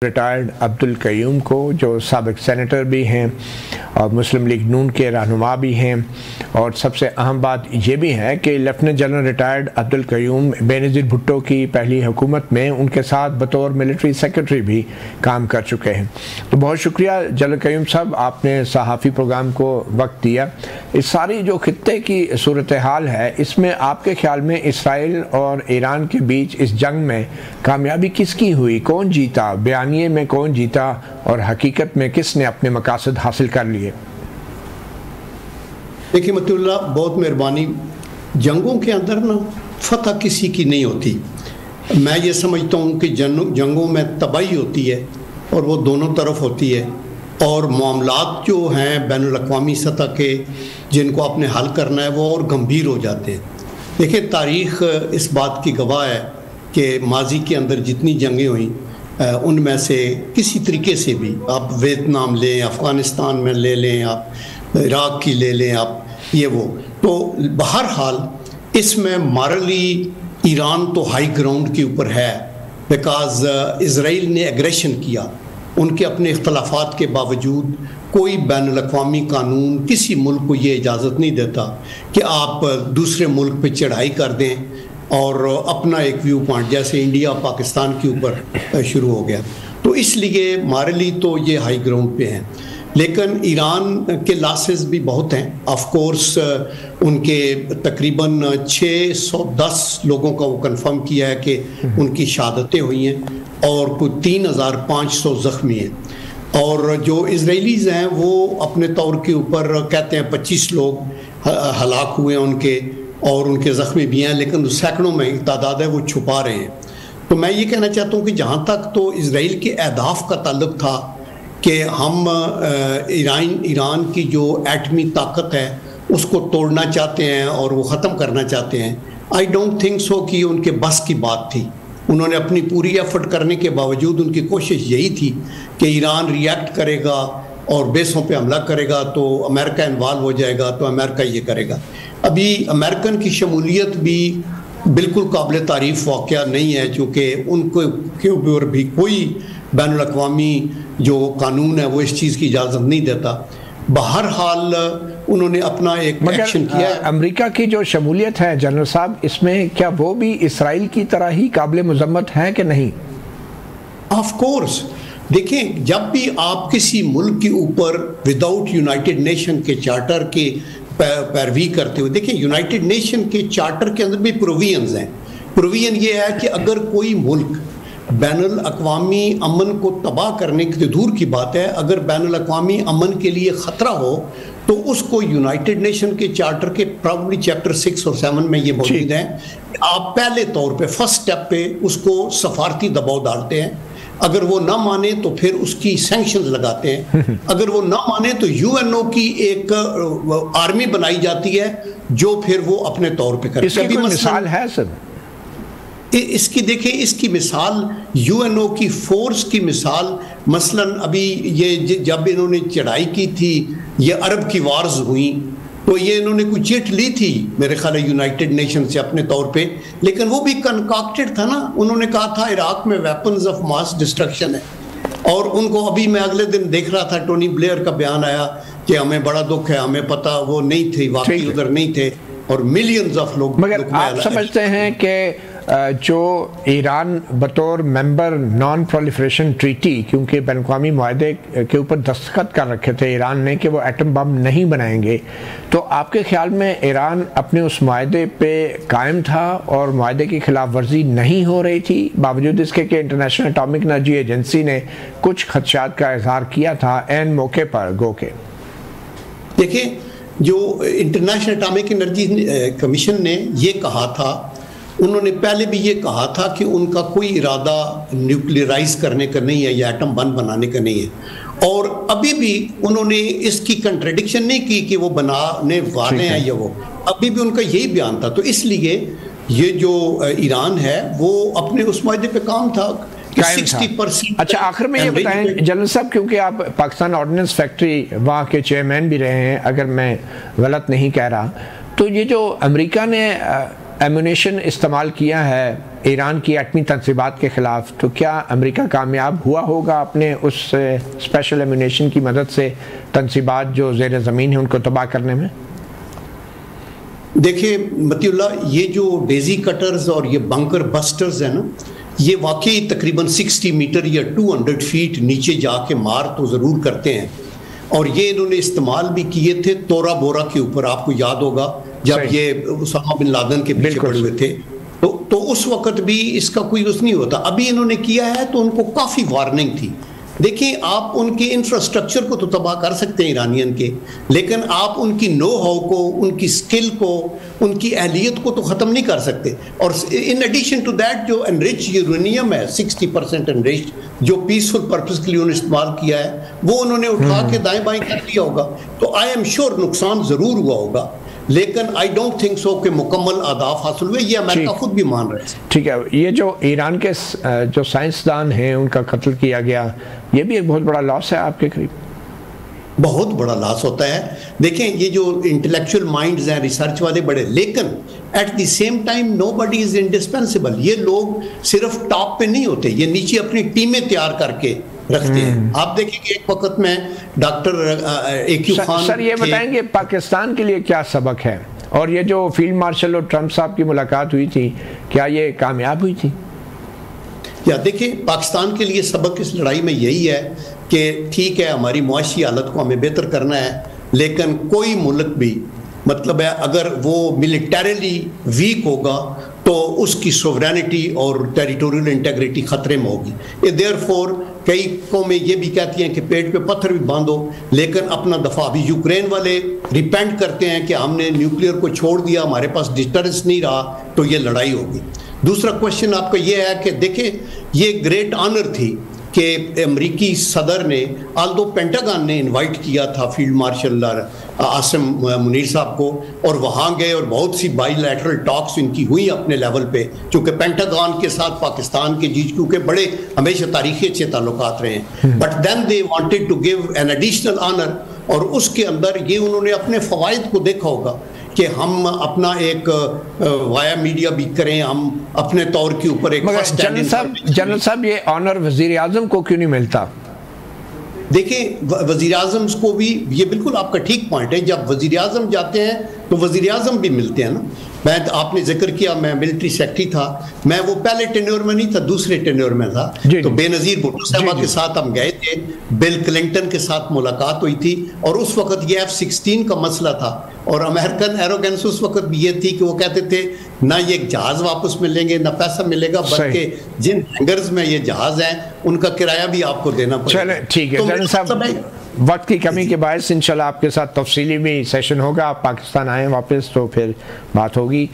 Retired Abdul Qayyum को, जो साबिक सेनेटर भी हैं और मुस्लिम लीग नून के रहनुमा भी हैं। और सबसे अहम बात ये भी है कि lieutenant general retired Abdul Qayyum Benazir Bhutto की पहली हुकूमत में उनके साथ बतौर मिलिट्री सेक्रेटरी भी काम कर चुके हैं। तो बहुत शुक्रिया जनरल कयूम साहब, आपने सहाफ़ी प्रोग्राम को वक्त दिया। इस सारी जो खित्ते की सूरत हाल है, इसमें आपके ख्याल में इसराइल और ईरान के बीच इस जंग में कामयाबी किसकी हुई? कौन जीता? बयानिए में कौन जीता और हकीकत में किसने अपने मकासद हासिल कर लिए? देखिए मतुल्लाह, बहुत मेहरबानी। जंगों के अंदर ना फतह किसी की नहीं होती। मैं ये समझता हूँ कि जंगों में तबाही होती है और वो दोनों तरफ होती है, और मामलात जो हैं बैनुल अक़वामी सतह के जिनको आपने हल करना है वो और गंभीर हो जाते हैं। देखिए, तारीख़ इस बात की गवाह है कि माजी के अंदर जितनी जंगें हुई उनमें से किसी तरीके से भी, आप वियतनाम लें, अफ़गानिस्तान में ले लें, आप इराक़ की ले लें, आप ये वो, तो बहरहाल इसमें मॉरली ईरान तो हाई ग्राउंड के ऊपर है, बिकॉज़ इसराइल ने एग्रेशन किया। उनके अपने इख्तलाफात के बावजूद कोई बैनुल अक़वामी कानून किसी मुल्क को ये इजाज़त नहीं देता कि आप दूसरे मुल्क पे चढ़ाई कर दें और अपना एक व्यू पॉइंट, जैसे इंडिया पाकिस्तान के ऊपर शुरू हो गया। तो इसलिए हमारे लिए तो ये हाई ग्राउंड पे हैं। लेकिन ईरान के लॉसेस भी बहुत हैं। ऑफ कोर्स उनके तकरीबन 610 लोगों का वो कंफर्म किया है कि उनकी शहादतें हुई हैं और कुछ 3500 ज़ख्मी हैं। और जो इजराइलीज़ हैं वो अपने तौर के ऊपर कहते हैं 25 लोग हलाक हुए हैं उनके, और उनके ज़ख्मी भी हैं, लेकिन सैकड़ों में तादाद है वो छुपा रहे हैं। तो मैं ये कहना चाहता हूँ कि जहाँ तक तो इजराइल के अहदाफ का ताल्लुक था कि हम ईरान की जो एटमी ताकत है उसको तोड़ना चाहते हैं और वो ख़त्म करना चाहते हैं, आई डोंट थिंक सो कि उनके बस की बात थी। उन्होंने अपनी पूरी एफर्ट करने के बावजूद उनकी कोशिश यही थी कि ईरान रिएक्ट करेगा और बेसों पे हमला करेगा तो अमेरिका इन्वॉल्व हो जाएगा, तो अमेरिका ये करेगा। अभी अमेरिकन की शमूलियत भी बिल्कुल काबिल तारीफ़ वाक़या नहीं है, चूँकि उनको के ऊपर भी कोई बैनुल अक़वामी जो कानून है वो इस चीज़ की इजाज़त नहीं देता। बहरहाल उन्होंने अपना एक एक्शन किया। अमेरिका की जो शमूलियत है जनरल साहब, इसमें क्या वो भी इसराइल की तरह ही काबिल मज़म्मत है कि नहीं? ऑफ कोर्स, देखें, जब भी आप किसी मुल्क के ऊपर विदाउट यूनाइटेड नेशन के चार्टर के पैरवी करते हुए, देखिए यूनाइटेड नेशन के चार्टर के अंदर भी प्रोविजंस हैं। प्रोविजन ये है कि अगर कोई मुल्क बैनुल अक़वामी अमन को तबाह करने की दूर की बात है, अगर बैनुल अक़वामी अमन के लिए ख़तरा हो तो उसको यूनाइटेड नेशन के चार्टर के प्रॉब्ली चैप्टर 6 और 7 में ये मौजूद है। आप पहले तौर पे फर्स्ट स्टेप पे उसको सफारती दबाव डालते हैं, अगर वो ना माने तो फिर उसकी सैंक्शंस लगाते हैं, अगर वो ना माने तो यूएनओ की एक आर्मी बनाई जाती है जो फिर वो अपने तौर पे करती है। इसकी कोई मिसाल है सर? इसकी देखिए, इसकी मिसाल यूएनओ की फोर्स की मिसाल, मसलन अभी ये जब इन्होंने चढ़ाई की थी, ये अरब की वार्स हुई, तो ये इन्होंने कुछ चिट ली थी मेरे ख्याल है यूनाइटेड नेशन से अपने तौर पे, लेकिन वो भी कंकाक्टेड था ना। उन्होंने कहा था इराक में वेपन्स ऑफ मास डिस्ट्रक्शन है, और उनको अभी मैं अगले दिन देख रहा था टोनी ब्लेयर का बयान आया कि हमें बड़ा दुख है, हमें पता वो नहीं थे, वाकई उधर नहीं थे, और मिलियंस ऑफ लोग। मगर आप समझते हैं कि जो ईरान बतौर मेंबर नॉन प्रोलिफरेशन ट्रीटी, क्योंकि बैन-अक़वामी मुआहदे के ऊपर दस्तखत कर रखे थे ईरान ने कि वो एटम बम नहीं बनाएंगे, तो आपके ख्याल में ईरान अपने उस मुआहदे पे कायम था और मुआहदे की खिलाफ वर्जी नहीं हो रही थी, बावजूद इसके कि इंटरनेशनल एटॉमिक एनर्जी एजेंसी ने कुछ खदशात का इजहार किया था एन मौके पर गो के? देखिए, जो इंटरनेशनल एटॉमिक एनर्जी कमीशन ने ये कहा था, उन्होंने पहले भी ये कहा था कि उनका कोई इरादा न्यूक्लियराइज करने का नहीं है या एटम बम बनाने का नहीं है, और अभी भी उन्होंने इसकी कंट्रडिक्शन नहीं की कि वो बनाने वाले हैं या वो, अभी भी उनका यही बयान था। तो इसलिए ये जो ईरान है वो अपने उस मुआहदे पे काम था। 60%। अच्छा, आखिर में ये बताएं जनरल साहब, क्योंकि आप पाकिस्तान ऑर्डिनेंस फैक्ट्री वहाँ के चेयरमैन भी रहे हैं अगर मैं गलत नहीं कह रहा, तो ये जो अमेरिका ने एमुनेशन इस्तेमाल किया है ईरान की एटमी तनसीबात के ख़िलाफ़, तो क्या अमेरिका कामयाब हुआ होगा अपने उस स्पेशल एम्यूनेशन की मदद से तनसीबात जो ज़ेर ज़मीन है उनको तबाह करने में? देखिए मतीउल्लाह, ये जो डेजी कटर्स और ये बंकर बस्टर्स है ना, ये वाकई तकरीबन 60 मीटर या 200 फीट नीचे जाके मार तो ज़रूर करते हैं। और ये इन्होंने इस्तेमाल भी किए थे तोरा बोरा के ऊपर, आपको याद होगा जब ये उसामा बिन लादेन के पीछे पड़े हुए थे, तो उस वक्त भी इसका कोई उस नहीं होता। अभी इन्होंने किया है तो उनको काफ़ी वार्निंग थी। देखिए, आप उनके इंफ्रास्ट्रक्चर को तो तबाह कर सकते हैं ईरानियन के, लेकिन आप उनकी नो हाउ को, उनकी स्किल को, उनकी अहलियत को तो ख़त्म नहीं कर सकते। और इन एडिशन टू दैट जो एनरिच यूरेनियम है 60% एनरिच, जो पीसफुल पर्पस के लिए उन्होंने इस्तेमाल किया है, वो उन्होंने उठा के दाएं बाएं कर दिया होगा। तो आई एम श्योर नुकसान ज़रूर हुआ होगा, लेकिन आई डोंट थिंक सो कि मुकम्मल आदाफ हासिल हुए। ये अमेरिका खुद भी मान रहे हैं। ठीक है, ये जो ईरान के जो साइंसदान हैं उनका कत्ल किया गया, ये भी एक बहुत बड़ा लॉस है आपके करीब? बहुत बड़ा लॉस होता है। देखें, ये जो इंटेलेक्चुअल माइंड्स हैं, रिसर्च वाले बड़े, लेकिन at the same time nobody is indispensable. ये लोग सिर्फ टॉप पे नहीं होते, ये नीचे अपनी टीमें तैयार करके रखते हैं। आप देखेंगे एक वक्त में डॉक्टर AQ खान सर, ये बताएंगे पाकिस्तान के लिए क्या सबक है, और ये जो फील्ड मार्शल और ट्रंप साहब की मुलाकात हुई थी, क्या ये कामयाब हुई थी? या देखिए, पाकिस्तान के लिए सबक इस लड़ाई में यही है कि ठीक है, हमारी मुआशी हालत को हमें बेहतर करना है, लेकिन कोई मुल्क भी, मतलब है, अगर वो मिलिटरीली वीक होगा तो उसकी सोवरेनिटी और टेरिटोरियल इंटेग्रिटी खतरे में होगी। देयरफॉर कई कौमें ये भी कहती हैं कि पेट पे पत्थर भी बांधो, लेकिन अपना दफा। अभी यूक्रेन वाले रिपेंट करते हैं कि हमने न्यूक्लियर को छोड़ दिया, हमारे पास डिटरेंस नहीं रहा, तो ये लड़ाई होगी। दूसरा क्वेश्चन आपका ये है कि देखें, ये ग्रेट ऑनर थी कि अमरीकी सदर ने, आल्दो पेंटागन ने इनवाइट किया था फील्ड मार्शल आसिम मुनीर साहब को, और वहाँ गए और बहुत सी बाईलैटरल टॉक्स इनकी हुई अपने लेवल पे, चूँकि पेंटागन के साथ पाकिस्तान के GHQ के बड़े हमेशा तारीखी अच्छे ताल्लुकात रहे हैं। But then they wanted to give an additional honour, और उसके अंदर ये उन्होंने अपने फ़वाइद को देखा होगा कि हम अपना एक वाया मीडिया भी करें, हम अपने तौर के ऊपर एक। जनरल साहब, ये ऑनर वज़ीर आज़म को क्यों नहीं मिलता? देखिए, वज़ीर आज़म को भी, ये बिल्कुल आपका ठीक पॉइंट है, जब वज़ीर आज़म जाते हैं तो वज़ीर आज़म भी मिलते हैं ना। मैं, आपने जिक्र किया, मैं मिलिट्री सेक्रेटरी था, मैं वो पहले टेन्योर में नहीं था, दूसरे टेन्योर में था। तो बेनज़ीर भुट्टो साहबा के साथ हम गए थे, बिल क्लिंटन के साथ मुलाकात हुई थी, और उस वक्त ये F-16 का मसला था, और अमेरिकन एरोगेंस उस वक्त भी ये थी कि वो कहते थे ना ये जहाज़ वापस मिलेंगे, ना पैसा मिलेगा, बल्कि जिन हैंगर्स में ये जहाज़ हैं उनका किराया भी आपको देना पड़ेगा। चले, ठीक है जनरल साहब, वक्त की कमी के बायस इंशाल्लाह आपके साथ तफसीली भी सेशन होगा, आप पाकिस्तान आएँ वापस तो फिर बात होगी।